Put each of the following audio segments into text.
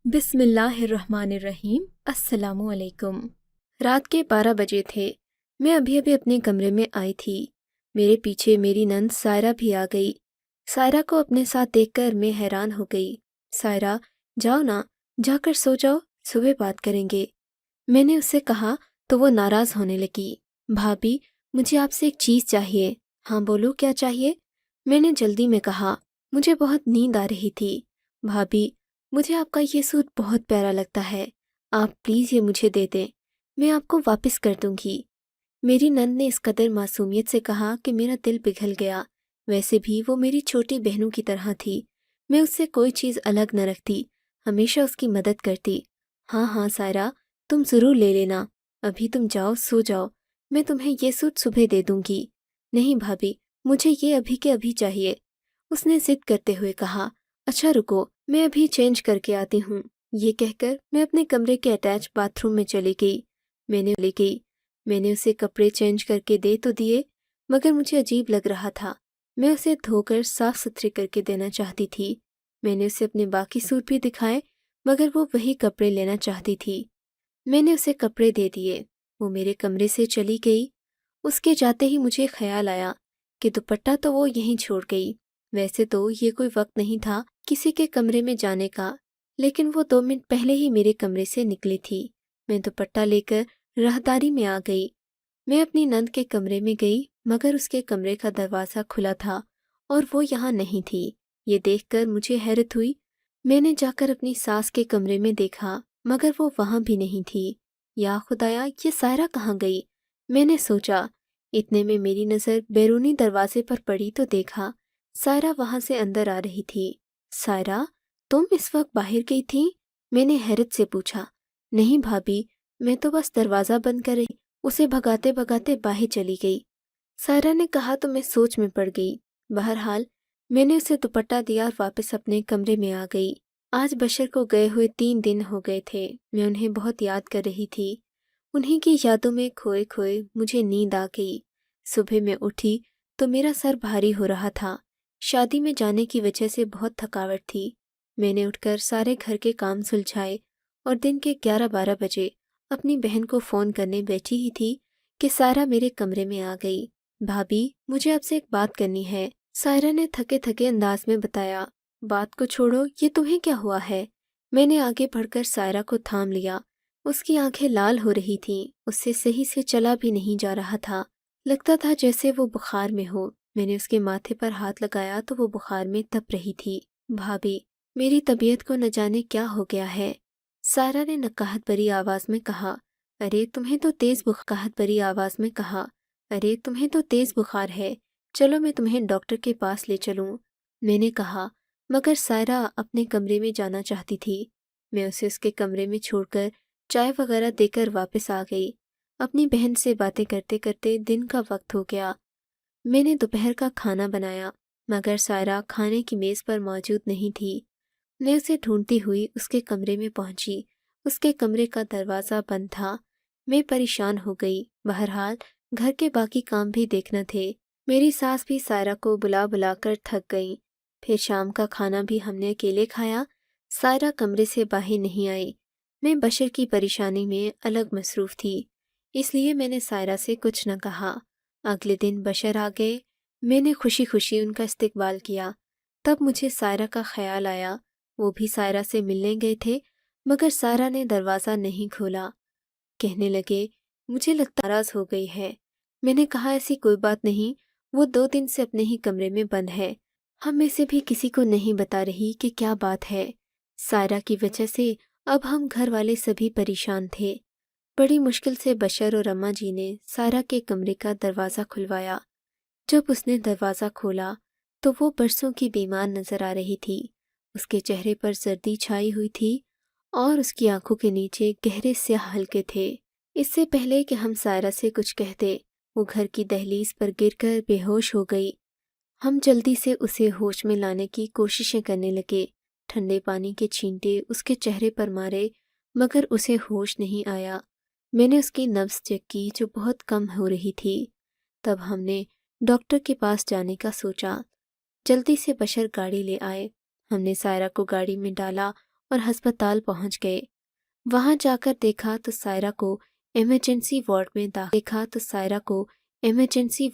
بسم اللہ الرحمن الرحیم۔ السلام علیکم۔ رات کے 12 بجے تھے۔ میں ابھی اپنے کمرے میں آئی تھی۔ میرے پیچھے میری نند سائرہ بھی آ گئی۔ سائرہ کو اپنے ساتھ دیکھ کر میں حیران ہو گئی۔ سائرہ، جاؤ نا، جا کر سو جاؤ، صبح بات کریں گے۔ میں نے اس سے کہا تو وہ ناراض ہونے لگی۔ بھابی، مجھے آپ سے ایک چیز چاہیے۔ ہاں بولو، کیا چاہیے؟ میں نے جلدی میں کہا۔ مجھے بہت نیند آ رہی تھی۔ بھابی، مجھے آپ کا یہ سوٹ بہت پیارا لگتا ہے، آپ پلیز یہ مجھے دے دیں، میں آپ کو واپس کر دوں گی۔ میری نند نے اس قدر معصومیت سے کہا کہ میرا دل پگھل گیا۔ ویسے بھی وہ میری چھوٹی بہنوں کی طرح تھی، میں اس سے کوئی چیز الگ نہ رکھتی، ہمیشہ اس کی مدد کرتی۔ ہاں ہاں سائرہ، تم ضرور لے لینا، ابھی تم جاؤ، سو جاؤ، میں تمہیں یہ سوٹ صبح دے دوں گی۔ نہیں بھابی، مجھے یہ ابھی کے ابھی چاہیے، اس نے ضد کرتے ہوئے کہا۔ اچھا رکو، میں ابھی چینج کر کے آتی ہوں۔ یہ کہہ کر میں اپنے کمرے کے اٹیچ باتھ روم میں چلی گئی۔ میں نے اسے کپڑے چینج کر کے دے تو دیے، مگر مجھے عجیب لگ رہا تھا۔ میں اسے دھو کر صاف ستھرے کر کے دینا چاہتی تھی۔ میں نے اسے اپنے باقی سوٹ بھی دکھائے، مگر وہ وہی کپڑے لینا چاہتی تھی۔ میں نے اسے کپڑے دے دیے، وہ میرے کمرے سے چلی گئی۔ اس کے جاتے ہی مجھے خیال آیا کہ دوپٹہ تو وہ یہیں چھوڑ گئی۔ ویسے تو یہ کوئی وقت نہیں تھا کسی کے کمرے میں جانے کا، لیکن وہ 2 منٹ پہلے ہی میرے کمرے سے نکلی تھی۔ میں دوپٹہ لے کر راہداری میں آ گئی۔ میں اپنی نند کے کمرے میں گئی، مگر اس کے کمرے کا دروازہ کھلا تھا اور وہ یہاں نہیں تھی۔ یہ دیکھ کر مجھے حیرت ہوئی۔ میں نے جا کر اپنی ساس کے کمرے میں دیکھا، مگر وہ وہاں بھی نہیں تھی۔ یا خدایا، یہ سائرہ کہاں گئی؟ میں نے سوچا۔ اتنے میں میری نظر بیرونی دروازے پر پڑی تو دیکھا سائرہ وہاں سے اندر آ رہی تھی۔ سائرہ، تم اس وقت باہر گئی تھی؟ میں نے حیرت سے پوچھا۔ نہیں بھابی، میں تو بس دروازہ بند کر رہی، اسے بھگاتے بھگاتے باہر چلی گئی، سائرہ نے کہا تو میں سوچ میں پڑ گئی۔ بہرحال میں نے اسے دوپٹہ دیا اور واپس اپنے کمرے میں آ گئی۔ آج بشر کو گئے ہوئے 3 دن ہو گئے تھے۔ میں انہیں بہت یاد کر رہی تھی۔ انہیں کی یادوں میں کھوئے کھوئے مجھے نیند آ گئی۔ صبح میں اٹھی تو میرا سر بھاری ہو رہا تھا۔ شادی میں جانے کی وجہ سے بہت تھکاوٹ تھی۔ میں نے اٹھ کر سارے گھر کے کام سلجھائے اور دن کے 11-12 بجے اپنی بہن کو فون کرنے بیٹھی ہی تھی کہ سائرہ میرے کمرے میں آ گئی۔ بھابی، مجھے آپ سے ایک بات کرنی ہے، سائرہ نے تھکے تھکے انداز میں بتایا۔ بات کو چھوڑو، یہ تمہیں کیا ہوا ہے؟ میں نے آگے بڑھ کر سائرہ کو تھام لیا۔ اس کی آنکھیں لال ہو رہی تھیں، اس سے صحیح سے چلا بھی نہیں جا رہا تھا، لگتا تھا جیسے وہ بخار میں ہو۔ میں نے اس کے ماتھے پر ہاتھ لگایا تو وہ بخار میں تپ رہی تھی۔ بھابی، میری طبیعت کو نہ جانے کیا ہو گیا ہے، سائرہ نے نکاہت بھری آواز میں کہا۔ ارے تمہیں تو تیز بخار ہے، چلو میں تمہیں ڈاکٹر کے پاس لے چلوں، میں نے کہا، مگر سائرہ اپنے کمرے میں جانا چاہتی تھی۔ میں اسے اس کے کمرے میں چھوڑ کر چائے وغیرہ دے کر واپس آ گئی۔ اپنی بہن سے باتیں کرتے کرتے دن کا وقت ہو گیا۔ میں نے دوپہر کا کھانا بنایا، مگر سائرہ کھانے کی میز پر موجود نہیں تھی۔ میں اسے ڈھونڈتی ہوئی اس کے کمرے میں پہنچی۔ اس کے کمرے کا دروازہ بند تھا۔ میں پریشان ہو گئی۔ بہرحال گھر کے باقی کام بھی دیکھنا تھے۔ میری ساس بھی سائرہ کو بلا بلا کر تھک گئی۔ پھر شام کا کھانا بھی ہم نے اکیلے کھایا۔ سائرہ کمرے سے باہر نہیں آئی۔ میں بشر کی پریشانی میں الگ مصروف تھی، اس لیے میں نے سائرہ سے کچھ نہ کہا۔ اگلے دن بشر آ گئے۔ میں نے خوشی خوشی ان کا استقبال کیا۔ تب مجھے سائرہ کا خیال آیا۔ وہ بھی سائرہ سے ملنے گئے تھے، مگر سائرہ نے دروازہ نہیں کھولا۔ کہنے لگے، مجھے لگتا ناراض ہو گئی ہے۔ میں نے کہا، ایسی کوئی بات نہیں، وہ 2 دن سے اپنے ہی کمرے میں بند ہے، ہم میں سے بھی کسی کو نہیں بتا رہی کہ کیا بات ہے۔ سائرہ کی وجہ سے اب ہم گھر والے سبھی پریشان تھے۔ بڑی مشکل سے بشر اور اماں جی نے سائرہ کے کمرے کا دروازہ کھلوایا۔ جب اس نے دروازہ کھولا تو وہ برسوں کی بیمار نظر آ رہی تھی۔ اس کے چہرے پر زردی چھائی ہوئی تھی اور اس کی آنکھوں کے نیچے گہرے سیاہ حلقے تھے۔ اس سے پہلے کہ ہم سائرہ سے کچھ کہتے، وہ گھر کی دہلیز پر گر کر بے ہوش ہو گئی۔ ہم جلدی سے اسے ہوش میں لانے کی کوششیں کرنے لگے، ٹھنڈے پانی کے چھینٹے اس کے چہرے پر مارے، مگر اسے ہوش نہیں آیا۔ میں نے اس کی نبض چیک کی جو بہت کم ہو رہی تھی۔ تب ہم نے ڈاکٹر کے پاس جانے کا سوچا۔ جلدی سے بشر گاڑی لے آئے۔ ہم نے سائرہ کو گاڑی میں ڈالا اور ہسپتال پہنچ گئے۔ وہاں جا کر دیکھا تو سائرہ کو ایمرجنسی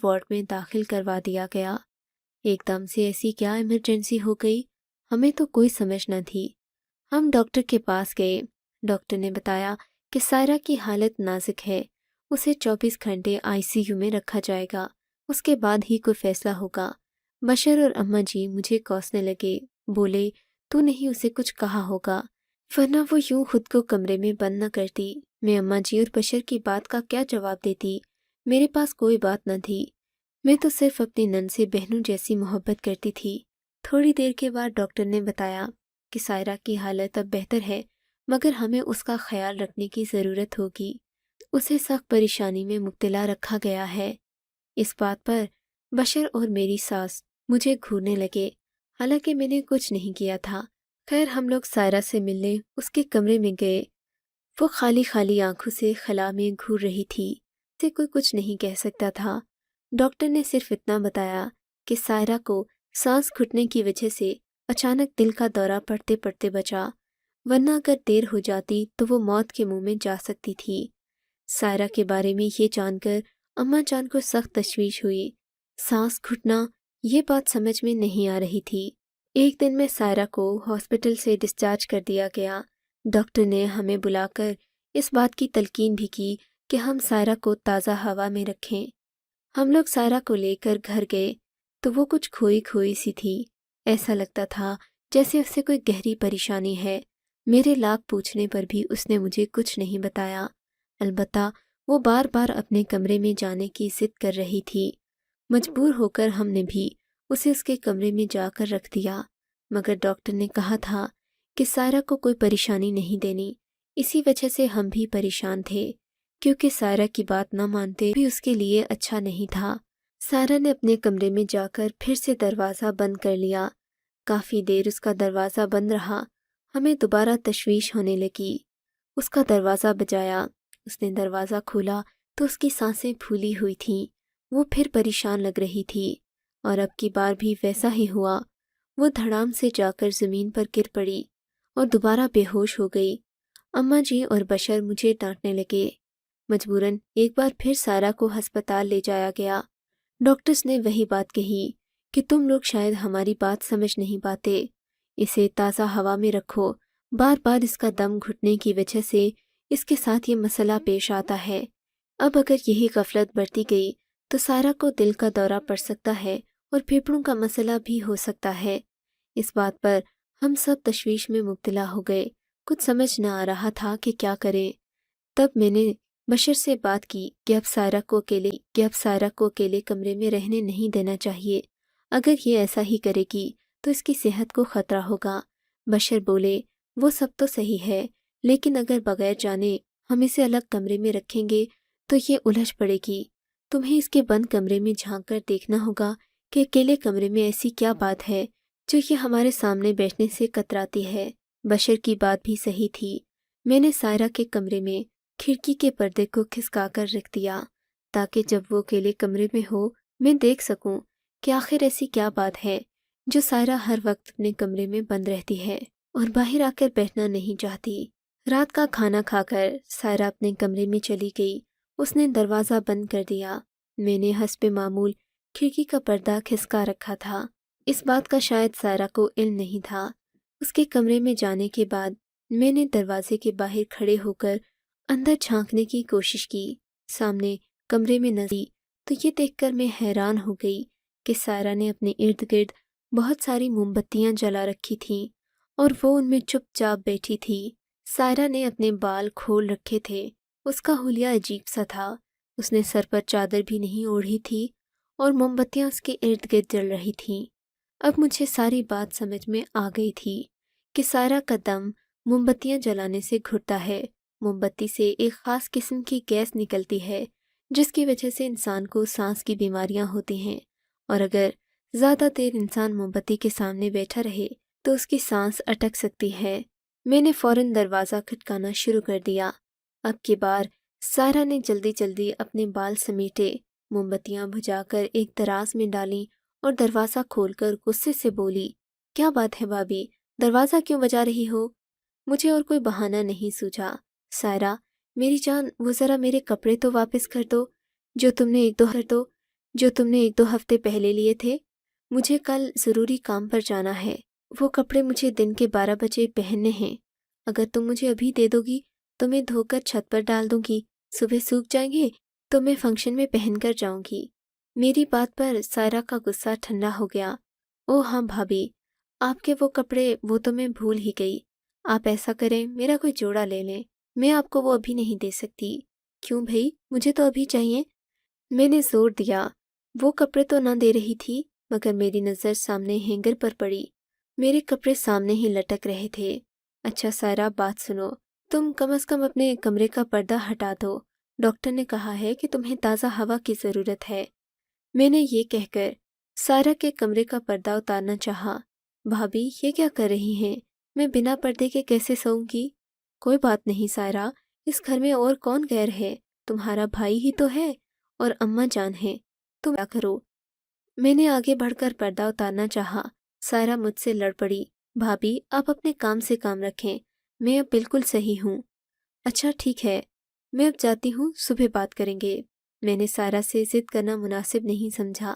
وارڈ میں داخل کروا دیا گیا۔ ایک دم سے ایسی کیا ایمرجنسی ہو گئی، ہمیں تو کوئی سمجھ نہ تھی۔ ہم ڈاکٹر کے پاس گئے۔ ڈاکٹر نے بتایا کہ سائرہ کی حالت نازک ہے، اسے 24 گھنٹے ICU میں رکھا جائے گا، اس کے بعد ہی کوئی فیصلہ ہوگا۔ بشر اور اماں جی مجھے کوسنے لگے، بولے تو نہیں اسے کچھ کہا ہوگا، ورنہ وہ یوں خود کو کمرے میں بند نہ کرتی۔ میں اماں جی اور بشر کی بات کا کیا جواب دیتی؟ میرے پاس کوئی بات نہ تھی، میں تو صرف اپنی نند سے بہنوں جیسی محبت کرتی تھی۔ تھوڑی دیر کے بعد ڈاکٹر نے بتایا کہ سائرہ کی حالت اب بہتر ہے، مگر ہمیں اس کا خیال رکھنے کی ضرورت ہوگی، اسے سخت پریشانی میں مبتلا رکھا گیا ہے۔ اس بات پر بشر اور میری ساس مجھے گھورنے لگے، حالانکہ میں نے کچھ نہیں کیا تھا۔ خیر ہم لوگ سائرہ سے ملنے اس کے کمرے میں گئے۔ وہ خالی خالی آنکھوں سے خلا میں گھور رہی تھی، اسے کوئی کچھ نہیں کہہ سکتا تھا۔ ڈاکٹر نے صرف اتنا بتایا کہ سائرہ کو سانس گھٹنے کی وجہ سے اچانک دل کا دورہ پڑتے پڑتے بچا، ورنہ اگر دیر ہو جاتی تو وہ موت کے منہ میں جا سکتی تھی۔ سائرہ کے بارے میں یہ جان کر اماں جان کو سخت تشویش ہوئی۔ سانس گھٹنا، یہ بات سمجھ میں نہیں آ رہی تھی۔ ایک دن میں سائرہ کو ہاسپٹل سے ڈسچارج کر دیا گیا۔ ڈاکٹر نے ہمیں بلا کر اس بات کی تلقین بھی کی کہ ہم سائرہ کو تازہ ہوا میں رکھیں۔ ہم لوگ سائرہ کو لے کر گھر گئے تو وہ کچھ کھوئی کھوئی سی تھی، ایسا لگتا تھا جیسے اس سے کوئی گہری پریشانی ہے۔ میرے لاکھ پوچھنے پر بھی اس نے مجھے کچھ نہیں بتایا، البتہ وہ بار بار اپنے کمرے میں جانے کی ضد کر رہی تھی۔ مجبور ہو کر ہم نے بھی اسے اس کے کمرے میں جا کر رکھ دیا، مگر ڈاکٹر نے کہا تھا کہ سائرہ کو کوئی پریشانی نہیں دینی۔ اسی وجہ سے ہم بھی پریشان تھے، کیونکہ سائرہ کی بات نہ مانتے بھی اس کے لیے اچھا نہیں تھا۔ سائرہ نے اپنے کمرے میں جا کر پھر سے دروازہ بند کر لیا۔ کافی دیر اس کا دروازہ بند رہا، ہمیں دوبارہ تشویش ہونے لگی۔ اس کا دروازہ بجایا، اس نے دروازہ کھولا تو اس کی سانسیں پھولی ہوئی تھیں، وہ پھر پریشان لگ رہی تھی، اور اب کی بار بھی ویسا ہی ہوا۔ وہ دھڑام سے جا کر زمین پر گر پڑی اور دوبارہ بے ہوش ہو گئی۔ اماں جی اور بشر مجھے ڈانٹنے لگے۔ مجبوراً ایک بار پھر سائرہ کو ہسپتال لے جایا گیا۔ ڈاکٹرز نے وہی بات کہی کہ تم لوگ شاید ہماری بات سمجھ نہیں پاتے، اسے تازہ ہوا میں رکھو، بار بار اس کا دم گھٹنے کی وجہ سے اس کے ساتھ یہ مسئلہ پیش آتا ہے۔ اب اگر یہی غفلت برتی گئی تو سائرہ کو دل کا دورہ پڑ سکتا ہے اور پھیپھڑوں کا مسئلہ بھی ہو سکتا ہے۔ اس بات پر ہم سب تشویش میں مبتلا ہو گئے، کچھ سمجھ نہ آ رہا تھا کہ کیا کریں۔ تب میں نے بشر سے بات کی کہ اب سائرہ کو اکیلے کمرے میں رہنے نہیں دینا چاہیے، اگر یہ ایسا ہی کرے گی تو اس کی صحت کو خطرہ ہوگا۔ بشر بولے وہ سب تو صحیح ہے، لیکن اگر بغیر جانے ہم اسے الگ کمرے میں رکھیں گے تو یہ الجھ پڑے گی، تمہیں اس کے بند کمرے میں جھانک کر دیکھنا ہوگا کہ اکیلے کمرے میں ایسی کیا بات ہے جو یہ ہمارے سامنے بیٹھنے سے کتراتی ہے۔ بشر کی بات بھی صحیح تھی۔ میں نے سائرہ کے کمرے میں کھڑکی کے پردے کو کھسکا کر رکھ دیا تاکہ جب وہ اکیلے کمرے میں ہو میں دیکھ سکوں کہ آخر ایسی کیا بات ہے جو سائرہ ہر وقت اپنے کمرے میں بند رہتی ہے اور باہر آ کر بیٹھنا نہیں چاہتی۔ رات کا کھانا کھا کر سائرہ اپنے کمرے میں چلی گئی، اس نے دروازہ بند کر دیا۔ میں نے حسب معمول کھڑکی کا پردہ کھسکا رکھا تھا۔ اس بات کا شاید سائرہ کو علم نہیں تھا۔ اس کے کمرے میں جانے کے بعد میں نے دروازے کے باہر کھڑے ہو کر اندر جھانکنے کی کوشش کی۔ سامنے کمرے میں نظر تو یہ دیکھ کر میں حیران ہو گئی کہ سائرہ نے اپنے ارد گرد بہت ساری موم بتیاں جلا رکھی تھیں اور وہ ان میں چپ چاپ بیٹھی تھی۔ سائرہ نے اپنے بال کھول رکھے تھے، اس کا حلیہ عجیب سا تھا، اس نے سر پر چادر بھی نہیں اوڑھی تھی اور موم بتیاں اس کے ارد گرد جل رہی تھیں۔ اب مجھے ساری بات سمجھ میں آ گئی تھی کہ سائرہ کا دم موم بتیاں جلانے سے گھٹتا ہے۔ موم بتی سے ایک خاص قسم کی گیس نکلتی ہے جس کی وجہ سے انسان کو سانس کی بیماریاں ہوتی ہیں، اور اگر زیادہ دیر انسان موم بتی کے سامنے بیٹھا رہے تو اس کی سانس اٹک سکتی ہے۔ میں نے فوراً دروازہ کھٹکانا شروع کر دیا۔ اب کی بار سائرہ نے جلدی جلدی اپنے بال سمیٹے، موم بتیاں بجھا کر ایک دراز میں ڈالیں اور دروازہ کھول کر غصے سے بولی، کیا بات ہے بھابھی، دروازہ کیوں بجا رہی ہو؟ مجھے اور کوئی بہانہ نہیں سوجھا۔ سائرہ میری جان، وہ ذرا میرے کپڑے تو واپس کر دو جو تم نے ایک دو ہفتے پہلے لیے تھے۔ مجھے کل ضروری کام پر جانا ہے۔ وہ کپڑے مجھے دن کے 12 بجے پہننے ہیں۔ اگر تم مجھے ابھی دے دو گی تو میں دھو کر چھت پر ڈال دوں گی، صبح سوکھ جائیں گے تو میں فنکشن میں پہن کر جاؤں گی۔ میری بات پر سائرہ کا غصہ ٹھنڈا ہو گیا۔ او ہاں بھابھی، آپ کے وہ کپڑے، وہ تو میں بھول ہی گئی۔ آپ ایسا کریں، میرا کوئی جوڑا لے لیں، میں آپ کو وہ ابھی نہیں دے سکتی۔ کیوں بھائی، مجھے تو ابھی چاہیے۔ میں نے زور دیا۔ وہ کپڑے تو نہ دے رہی تھی، مگر میری نظر سامنے ہینگر پر پڑی۔ میرے کپڑے سامنے ہی لٹک رہے تھے۔ اچھا سائرہ، بات سنو، تم کم از کم اپنے کمرے کا پردہ ہٹا دو۔ ڈاکٹر نے کہا ہے کہ تمہیں تازہ ہوا کی ضرورت ہے۔ میں نے یہ کہہ کر سائرہ کے کمرے کا پردہ اتارنا چاہا۔ بھابھی یہ کیا کر رہی ہیں؟ میں بنا پردے کے کیسے سوؤں گی؟ کوئی بات نہیں سائرہ، اس گھر میں اور کون غیر ہے؟ تمہارا بھائی ہی تو ہے اور اماں جان ہے، تم کیا کرو؟ میں نے آگے بڑھ کر پردہ اتارنا چاہا۔ سائرہ مجھ سے لڑ پڑی۔ بھابھی آپ اپنے کام سے کام رکھیں، میں اب بالکل صحیح ہوں۔ اچھا ٹھیک ہے، میں اب جاتی ہوں، صبح بات کریں گے۔ میں نے سائرہ سے ضد کرنا مناسب نہیں سمجھا۔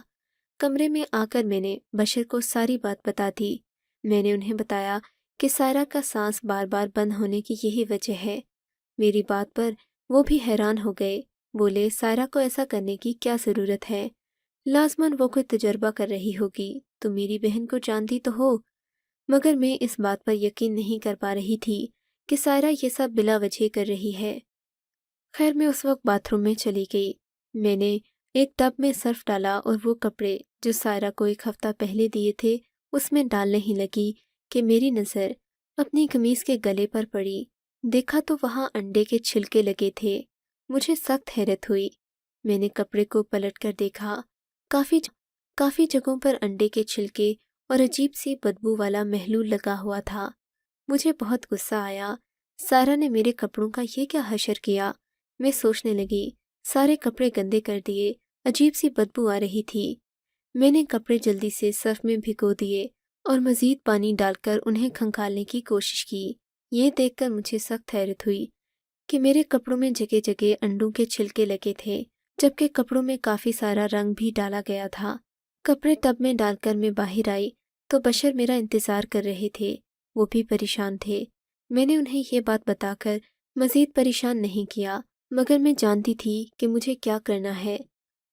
کمرے میں آ کر میں نے بشر کو ساری بات بتا دی۔ میں نے انہیں بتایا کہ سائرہ کا سانس بار بار بند ہونے کی یہی وجہ ہے۔ میری بات پر وہ بھی حیران ہو گئے۔ بولے سائرہ کو ایسا کرنے کی کیا ضرورت ہے؟ لازماً وہ کوئی تجربہ کر رہی ہوگی، تو میری بہن کو جانتی تو ہو۔ مگر میں اس بات پر یقین نہیں کر پا رہی تھی کہ سائرہ یہ سب بلا وجہ کر رہی ہے۔ خیر میں اس وقت باتھ روم میں چلی گئی۔ میں نے ایک ٹب میں سرف ڈالا اور وہ کپڑے جو سائرہ کو ایک ہفتہ پہلے دیے تھے اس میں ڈالنے ہی لگی کہ میری نظر اپنی قمیص کے گلے پر پڑی۔ دیکھا تو وہاں انڈے کے چھلکے لگے تھے۔ مجھے سخت حیرت ہوئی۔ میں نے کپڑے کو پلٹ کر دیکھا۔ کافی جگہوں پر انڈے کے چھلکے اور عجیب سی بدبو والا محلول لگا ہوا تھا۔ مجھے بہت غصہ آیا۔ سائرہ نے میرے کپڑوں کا یہ کیا حشر کیا؟ میں سوچنے لگی، سارے کپڑے گندے کر دیے، عجیب سی بدبو آ رہی تھی۔ میں نے کپڑے جلدی سے سرف میں بھگو دیے اور مزید پانی ڈال کر انہیں کھنگالنے کی کوشش کی۔ یہ دیکھ کر مجھے سخت حیرت ہوئی کہ میرے کپڑوں میں جگہ جگہ انڈوں کے چھلکے لگے تھے، جبکہ کپڑوں میں کافی سارا رنگ بھی ڈالا گیا تھا۔ کپڑے ٹب میں ڈال کر میں باہر آئی تو بشر میرا انتظار کر رہے تھے۔ وہ بھی پریشان تھے۔ میں نے انہیں یہ بات بتا کر مزید پریشان نہیں کیا، مگر میں جانتی تھی کہ مجھے کیا کرنا ہے۔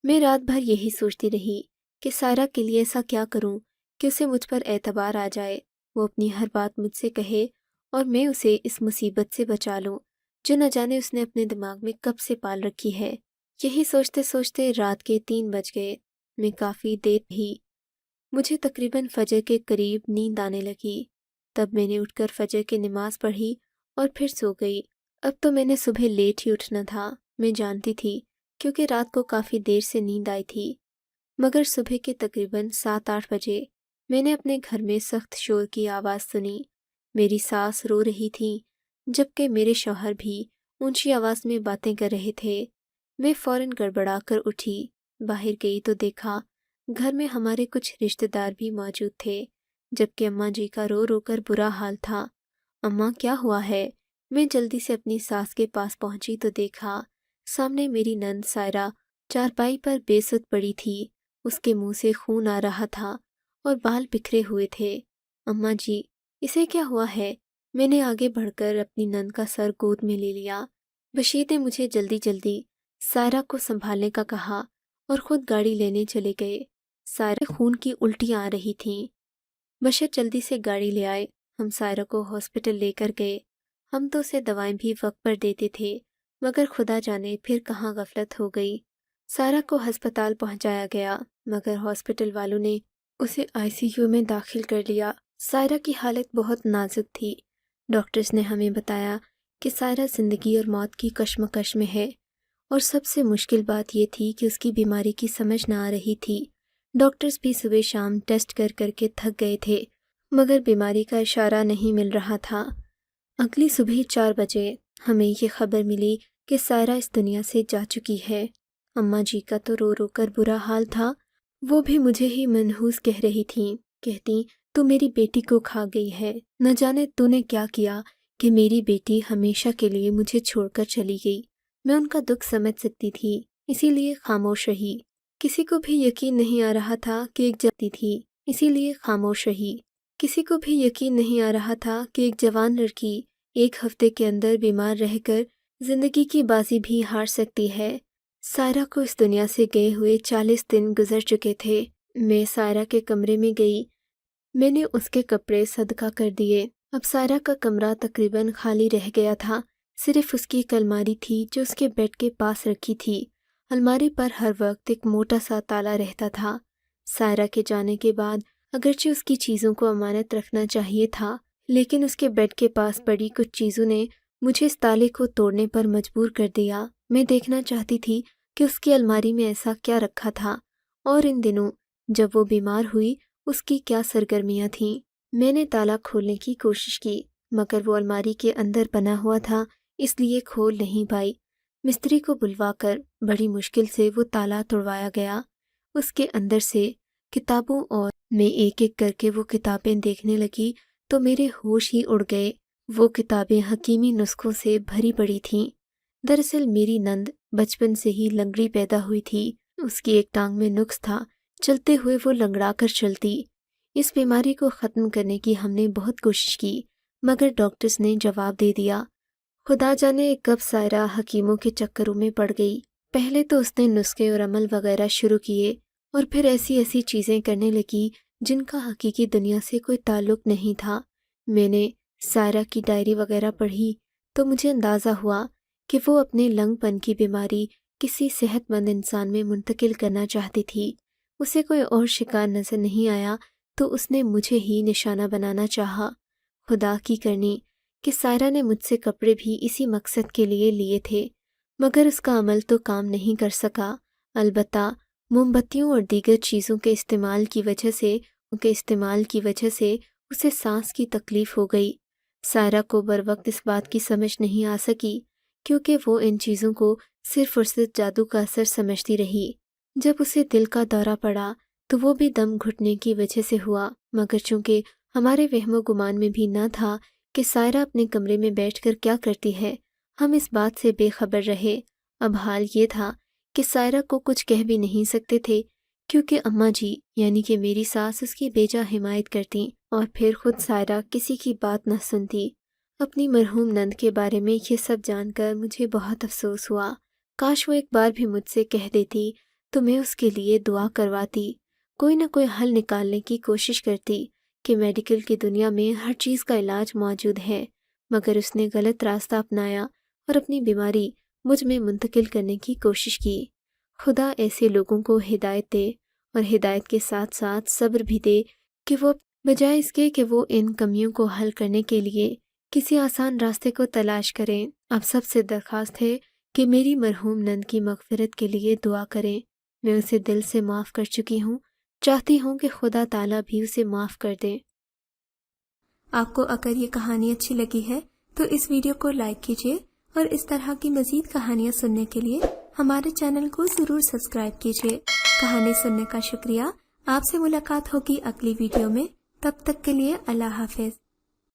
میں رات بھر یہی سوچتی رہی کہ سائرہ کے لیے ایسا کیا کروں کہ اسے مجھ پر اعتبار آ جائے، وہ اپنی ہر بات مجھ سے کہے اور میں اسے اس مصیبت سے بچا لوں جو نہ جانے اس نے اپنے دماغ میں کب سے پال رکھی ہے۔ یہی سوچتے سوچتے رات کے 3 بج گئے۔ میں کافی دیر ہی، مجھے تقریباً فجر کے قریب نیند آنے لگی۔ تب میں نے اٹھ کر فجر کی نماز پڑھی اور پھر سو گئی۔ اب تو میں نے صبح لیٹ ہی اٹھنا تھا، میں جانتی تھی، کیونکہ رات کو کافی دیر سے نیند آئی تھی۔ مگر صبح کے تقریباً 7-8 بجے میں نے اپنے گھر میں سخت شور کی آواز سنی۔ میری ساس رو رہی تھی، جبکہ میرے شوہر بھی اونچی آواز میں باتیں کر رہے تھے۔ میں فوراً گڑبڑا کر اٹھی، باہر گئی تو دیکھا گھر میں ہمارے کچھ رشتہ دار بھی موجود تھے، جبکہ اماں جی کا رو رو کر برا حال تھا۔ اماں کیا ہوا ہے؟ میں جلدی سے اپنی ساس کے پاس پہنچی تو دیکھا سامنے میری نند سائرہ چارپائی پر بے سد پڑی تھی۔ اس کے منہ سے خون آ رہا تھا اور بال بکھرے ہوئے تھے۔ اماں جی، اسے کیا ہوا ہے؟ میں نے آگے بڑھ کر اپنی نند کا سر گود میں لے لیا۔ بشیر نے مجھے جلدی جلدی سائرہ کو سنبھالنے کا کہا اور خود گاڑی لینے چلے گئے۔ سائرہ کے خون کی الٹیاں آ رہی تھیں۔ بشیر جلدی سے گاڑی لے آئے۔ ہم سائرہ کو ہاسپٹل لے کر گئے۔ ہم تو اسے دوائیں بھی وقت پر دیتے تھے، مگر خدا جانے پھر کہاں غفلت ہو گئی۔ سائرہ کو ہسپتال پہنچایا گیا، مگر ہاسپٹل والوں نے اسے ICU میں داخل کر لیا۔ سائرہ کی حالت بہت نازک تھی۔ ڈاکٹرز نے ہمیں بتایا کہ سائرہ زندگی اور موت کی کشمکش میں ہے، اور سب سے مشکل بات یہ تھی کہ اس کی بیماری کی سمجھ نہ آ رہی تھی۔ ڈاکٹرز بھی صبح شام ٹیسٹ کر کر کے تھک گئے تھے، مگر بیماری کا اشارہ نہیں مل رہا تھا۔ اگلی صبح 4 بجے ہمیں یہ خبر ملی کہ سائرہ اس دنیا سے جا چکی ہے۔ اماں جی کا تو رو رو کر برا حال تھا، وہ بھی مجھے ہی منحوس کہہ رہی تھیں، کہتی تو میری بیٹی کو کھا گئی ہے، نہ جانے تو نے کیا کیا کہ میری بیٹی ہمیشہ کے لیے مجھے چھوڑ کر چلی گئی۔ میں ان کا دکھ سمجھ سکتی تھی، اسی لیے خاموش رہی۔ کسی کو بھی یقین نہیں آ رہا تھا کہ ایک جاتی تھی، اسی لیے خاموش رہی۔ کسی کو بھی یقین نہیں آ رہا تھا کہ ایک جوان لڑکی ایک ہفتے کے اندر بیمار رہ کر زندگی کی بازی بھی ہار سکتی ہے۔ سائرہ کو اس دنیا سے گئے ہوئے 40 دن گزر چکے تھے۔ میں سائرہ کے کمرے میں گئی، میں نے اس کے کپڑے صدقہ کر دیے۔ اب سائرہ کا کمرہ تقریباً خالی رہ گیا تھا، صرف اس کی ایک الماری تھی جو اس کے بیڈ کے پاس رکھی تھی۔ الماری پر ہر وقت ایک موٹا سا تالا رہتا تھا۔ سائرہ کے جانے کے بعد اگرچہ اس کی چیزوں کو امانت رکھنا چاہیے تھا، لیکن اس کے بیڈ کے پاس پڑی کچھ چیزوں نے مجھے اس تالے کو توڑنے پر مجبور کر دیا۔ میں دیکھنا چاہتی تھی کہ اس کی الماری میں ایسا کیا رکھا تھا، اور ان دنوں جب وہ بیمار ہوئی اس کی کیا سرگرمیاں تھیں۔ میں نے تالا کھولنے کی کوشش کی، مگر وہ الماری کے اندر بنا ہوا تھا، اس لیے کھول نہیں پائی۔ مستری کو بلوا کر بڑی مشکل سے وہ تالا توڑوایا گیا۔ اس کے اندر سے کتابوں، اور میں ایک ایک کر کے وہ کتابیں دیکھنے لگی تو میرے ہوش ہی اڑ گئے۔ وہ کتابیں حکیمی نسخوں سے بھری پڑی تھیں۔ دراصل میری نند بچپن سے ہی لنگڑی پیدا ہوئی تھی، اس کی ایک ٹانگ میں نقص تھا، چلتے ہوئے وہ لنگڑا کر چلتی۔ اس بیماری کو ختم کرنے کی ہم نے بہت کوشش کی، مگر ڈاکٹرز نے جواب دے دیا۔ خدا جانے کب سائرہ حکیموں کے چکروں میں پڑ گئی۔ پہلے تو اس نے نسخے اور عمل وغیرہ شروع کیے، اور پھر ایسی چیزیں کرنے لگی جن کا حقیقی دنیا سے کوئی تعلق نہیں تھا۔ میں نے سائرہ کی ڈائری وغیرہ پڑھی تو مجھے اندازہ ہوا کہ وہ اپنے لنگ پن کی بیماری کسی صحت مند انسان میں منتقل کرنا چاہتی تھی۔ اسے کوئی اور شکار نظر نہیں آیا تو اس نے مجھے ہی نشانہ بنانا چاہا۔ خدا کی کرنی کہ سائرہ نے مجھ سے کپڑے بھی اسی مقصد کے لیے تھے، مگر اس کا عمل تو کام نہیں کر سکا۔ البتہ موم بتیوں اور دیگر چیزوں کے استعمال کی وجہ سے اسے سانس کی تکلیف ہو گئی۔ سائرہ کو بروقت اس بات کی سمجھ نہیں آ سکی، کیونکہ وہ ان چیزوں کو صرف اور صرف جادو کا اثر سمجھتی رہی۔ جب اسے دل کا دورہ پڑا تو وہ بھی دم گھٹنے کی وجہ سے ہوا، مگر چونکہ ہمارے وہم و گمان میں بھی نہ تھا کہ سائرہ اپنے کمرے میں بیٹھ کر کیا کرتی ہے، ہم اس بات سے بے خبر رہے۔ اب حال یہ تھا کہ سائرہ کو کچھ کہہ بھی نہیں سکتے تھے، کیونکہ اماں جی یعنی کہ میری ساس اس کی بیجا حمایت کرتی، اور پھر خود سائرہ کسی کی بات نہ سنتی۔ اپنی مرحوم نند کے بارے میں یہ سب جان کر مجھے بہت افسوس ہوا۔ کاش وہ ایک بار بھی مجھ سے کہہ دیتی تو میں اس کے لیے دعا کرواتی، کوئی نہ کوئی حل نکالنے کی کوشش کرتی کہ میڈیکل کی دنیا میں ہر چیز کا علاج موجود ہے، مگر اس نے غلط راستہ اپنایا اور اپنی بیماری مجھ میں منتقل کرنے کی کوشش کی۔ خدا ایسے لوگوں کو ہدایت دے، اور ہدایت کے ساتھ ساتھ صبر بھی دے کہ وہ بجائے اس کے کہ وہ ان کمیوں کو حل کرنے کے لیے کسی آسان راستے کو تلاش کریں۔ اب سب سے درخواست ہے کہ میری مرحوم نند کی مغفرت کے لیے دعا کریں۔ میں اسے دل سے معاف کر چکی ہوں، چاہتی ہوں کہ خدا تعالیٰ بھی اسے معاف کر دے۔ آپ کو اگر یہ کہانی اچھی لگی ہے تو اس ویڈیو کو لائک کیجیے، اور اس طرح کی مزید کہانیاں سننے کے لیے ہمارے چینل کو ضرور سبسکرائب کیجیے۔ کہانی سننے کا شکریہ۔ آپ سے ملاقات ہوگی اگلی ویڈیو میں، تب تک کے لیے اللہ حافظ۔